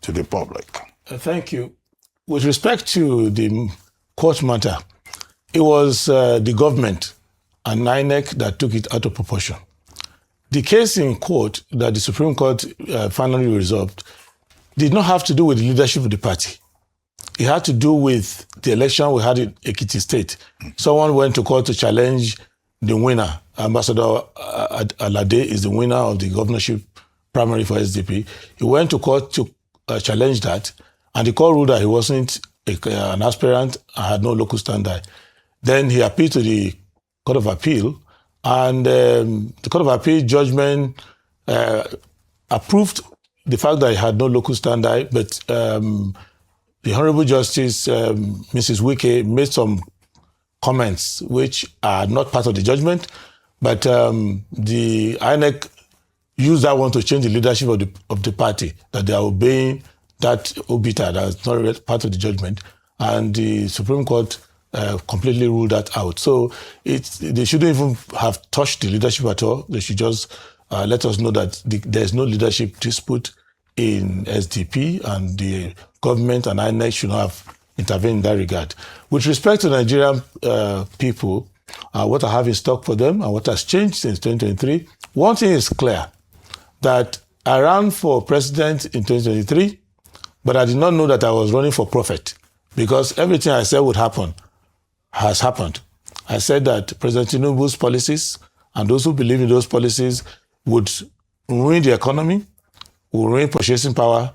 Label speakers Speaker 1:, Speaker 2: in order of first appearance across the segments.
Speaker 1: to the public.
Speaker 2: Thank you. With respect to the court matter, it was the government and INEC that took it out of proportion. The case in court that the Supreme Court finally resolved did not have to do with the leadership of the party. It had to do with the election we had in Ekiti State. Someone went to court to challenge the winner. Ambassador Alade is the winner of the governorship primary for SDP. He went to court to challenge that, and the court ruled that he wasn't an aspirant and had no local standard. Then he appealed to the Court of Appeal, and the Court of Appeal judgment approved the fact that he had no local standard, but the Honorable Justice, Mrs. Wike, made some comments which are not part of the judgment, but the INEC used that one to change the leadership of the party, that they are obeying that obita that's not part of the judgment, and the Supreme Court completely ruled that out. So they shouldn't even have touched the leadership at all. They should just let us know that there's no leadership dispute in SDP, and the government and INEC should not have intervened in that regard. With respect to Nigerian people, what I have in stock for them and what has changed since 2023, one thing is clear, that I ran for president in 2023, but I did not know that I was running for profit, because everything I said would happen has happened. I said that President Tinubu's policies and those who believe in those policies would ruin the economy, will ruin purchasing power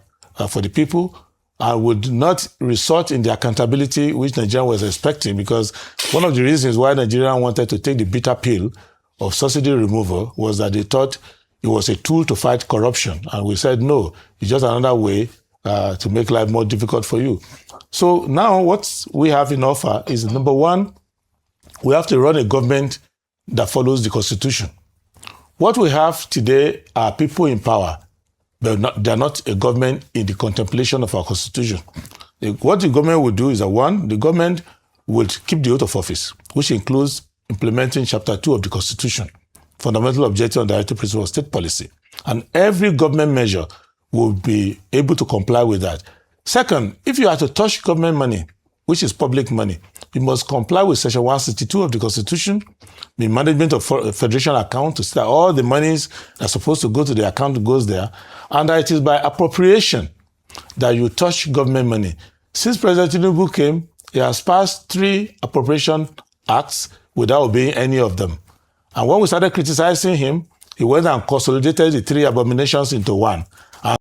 Speaker 2: for the people, and would not result in the accountability which Nigeria was expecting, because one of the reasons why Nigeria wanted to take the bitter pill of subsidy removal was that they thought it was a tool to fight corruption. And we said, no, it's just another way to make life more difficult for you. So now what we have in offer is, number one, we have to run a government that follows the Constitution. What we have today are people in power, but they're not a government in the contemplation of our Constitution. What the government would do is that, one, the government would keep the oath of office, which includes implementing Chapter 2 of the Constitution, fundamental objective and directive principle of state policy. And every government measure will be able to comply with that. Second, if you are to touch government money, which is public money, you must comply with Section 162 of the Constitution, the management of federation account, to say that all the monies that are supposed to go to the account goes there, and that it is by appropriation that you touch government money. Since President Tinubu came, he has passed 3 appropriation acts without obeying any of them. And when we started criticizing him, he went and consolidated the 3 abominations into one.